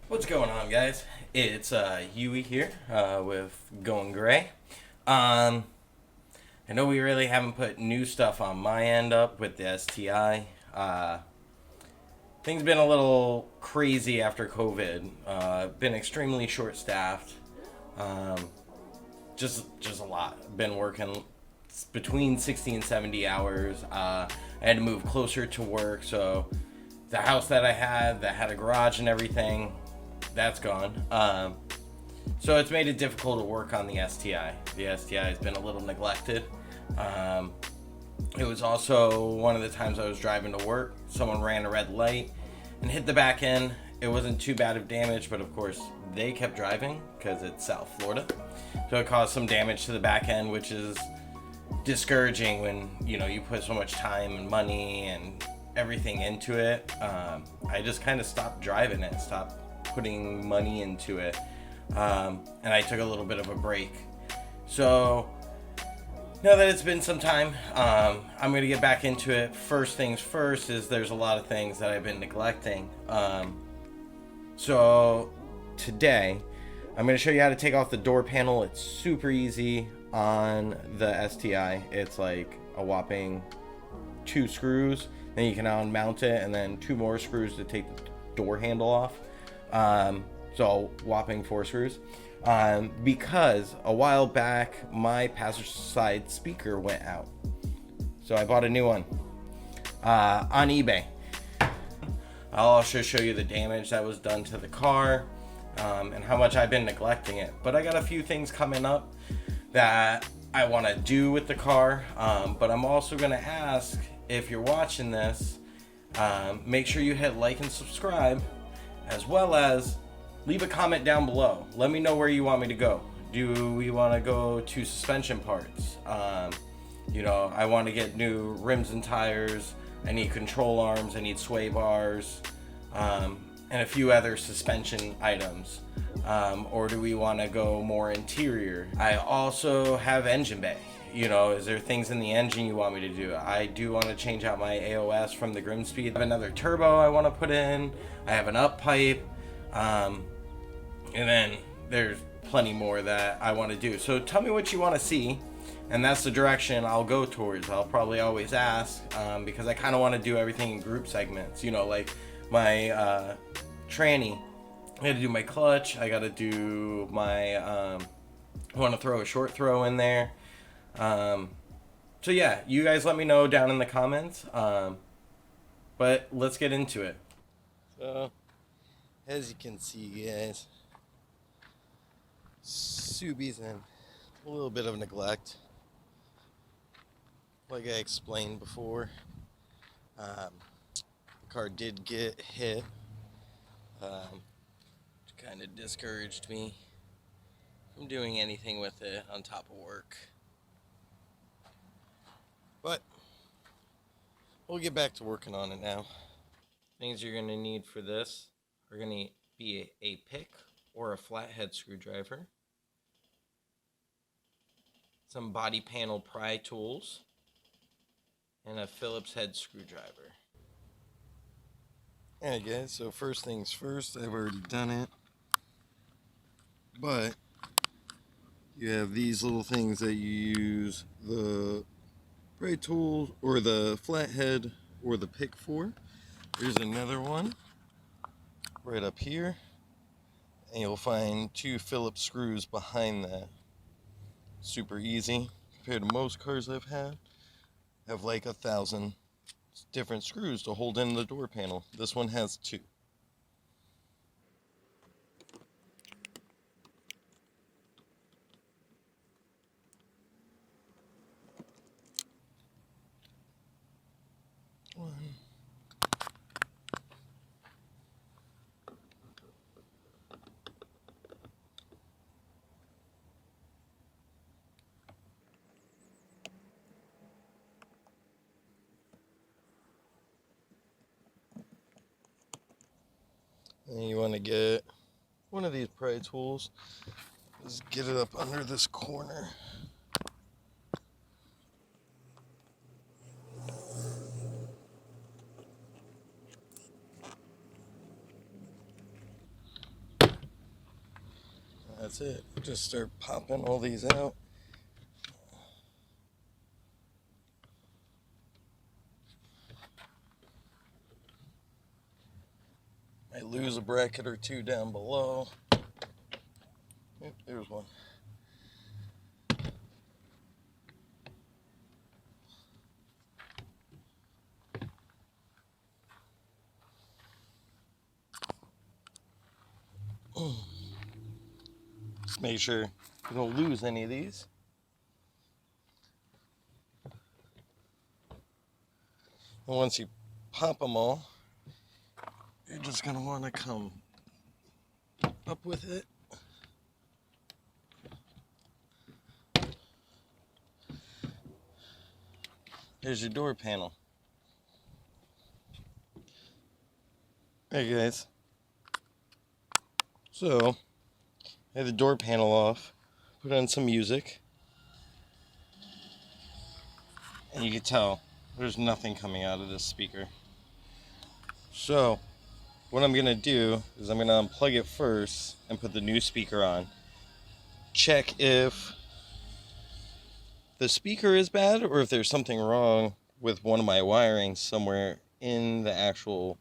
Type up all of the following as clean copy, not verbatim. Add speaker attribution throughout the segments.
Speaker 1: What's going on, guys? It's Yui here with Going Gray. Um, I know we really haven't put new stuff on my end up with the STI. Things been a little crazy after COVID. Been extremely short-staffed. Um, just a lot. Been working between 60 and 70 hours. I had to move closer to work, so the house that I had that had a garage and everything, that's gone. So it's made it difficult to work on the STI. The STI has been a little neglected. Um, it was also one of the times I was driving to work. Someone ran a red light and hit the back end. It wasn't too bad of damage, but of course they kept driving because it's South Florida. So it caused some damage to the back end, which is discouraging when you put so much time and money and everything into it. I just kind of stopped driving it, stopped putting money into it, and I took a little bit of a break. So now that it's been some time, I'm going to get back into it. First things first is there's a lot of things that I've been neglecting. So today I'm going to show you how to take off the door panel. It's super easy on the STI. It's like a whopping 2 screws. Then you can unmount it, and then 2 more screws to take the door handle off. So whopping 4 screws. Because a while back my passenger side speaker went out, so I bought a new one on eBay. I'll also show you the damage that was done to the car, and how much I've been neglecting it. But I got a few things coming up that I want to do with the car, but I'm also going to ask, if you're watching this, make sure you hit like and subscribe, as well as leave a comment down below. Let me know where you want me to go. Do we want to go to suspension parts? I want to get new rims and tires. I need control arms. I need sway bars, and a few other suspension items. Or do we want to go more interior? I also have engine bay. Is there things in the engine you want me to do? I do want to change out my AOS from the Grimspeed. I have another turbo I want to put in. I have an up pipe. And then there's plenty more that I want to do. So tell me what you want to see, and that's the direction I'll go towards. I'll probably always ask, because I kind of want to do everything in group segments. Like my tranny. I got to do my clutch. I got to do my. I want to throw a short throw in there. So yeah, you guys let me know down in the comments. But let's get into it. So, as you can see, guys, Subi's in a little bit of neglect. Like I explained before, the car did get hit. Kind of discouraged me from doing anything with it on top of work. But we'll get back to working on it now. Things you're going to need for this are going to be a pick or a flathead screwdriver, some body panel pry tools, and a Phillips head screwdriver. Alright guys, so first things first, I've already done it, but you have these little things that you use the pry tool or the flathead or the pick for. There's another one right up here, and you'll find 2 Phillips screws behind that. Super easy compared to most cars I've had. Have like 1,000 different screws to hold in the door panel. This one has 2. One. And you want to get one of these pry tools. Just get it up under this corner. that's it. Just start popping all these out. I lose a bracket or two down below. Oop, there's one. Just make sure you don't lose any of these. And once you pop them all, you're just going to want to come up with it. Here's your door panel. Hey guys. So, I have the door panel off, put on some music, and you can tell there's nothing coming out of this speaker. So, what I'm going to do is I'm going to unplug it first and put the new speaker on. Check if the speaker is bad or if there's something wrong with one of my wiring somewhere in the actual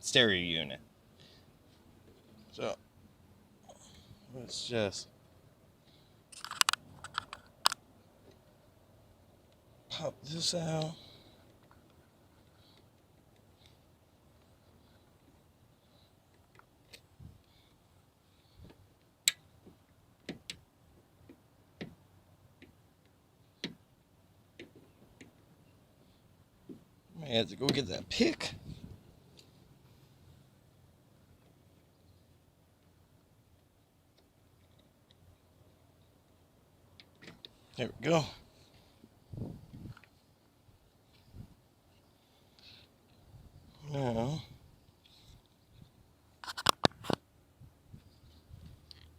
Speaker 1: stereo unit. So, let's just pop this out. I had to go get that pick. There we go. Now,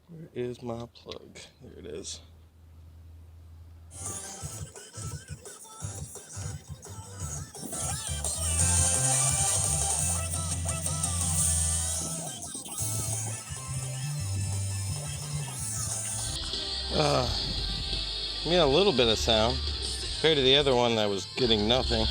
Speaker 1: where is my plug? There it is. We got a little bit of sound compared to the other one that was getting nothing.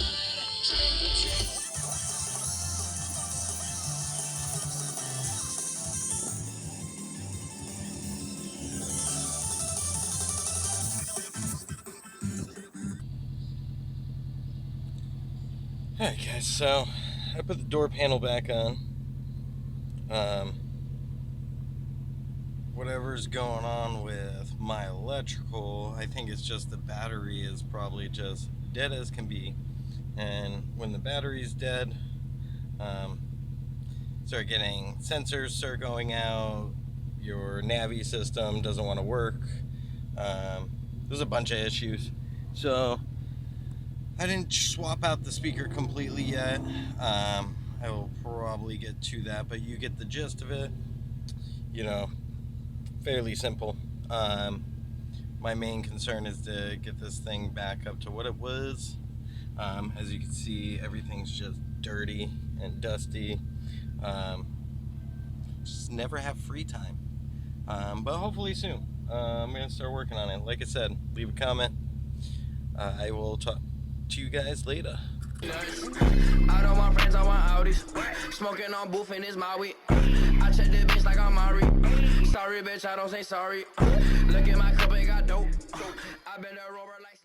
Speaker 1: Alright guys, so I put the door panel back on. Whatever's going on with my electrical, I think it's just the battery is probably just dead as can be. And when the battery's dead, start getting sensors start going out, your Navi system doesn't want to work. There's a bunch of issues. So I didn't swap out the speaker completely yet. I will probably get to that, but you get the gist of it. You know, fairly simple. My main concern is to get this thing back up to what it was. As you can see, everything's just dirty and dusty. Just never have free time. But hopefully soon. I'm going to start working on it. Like I said, leave a comment. I will talk to you guys later. I don't want friends, I want Audis. Smoking on booth and it's my weed. I check this bitch like I'm Mari. Sorry bitch, I don't say sorry. Look at my cup, it got dope. I been a rover like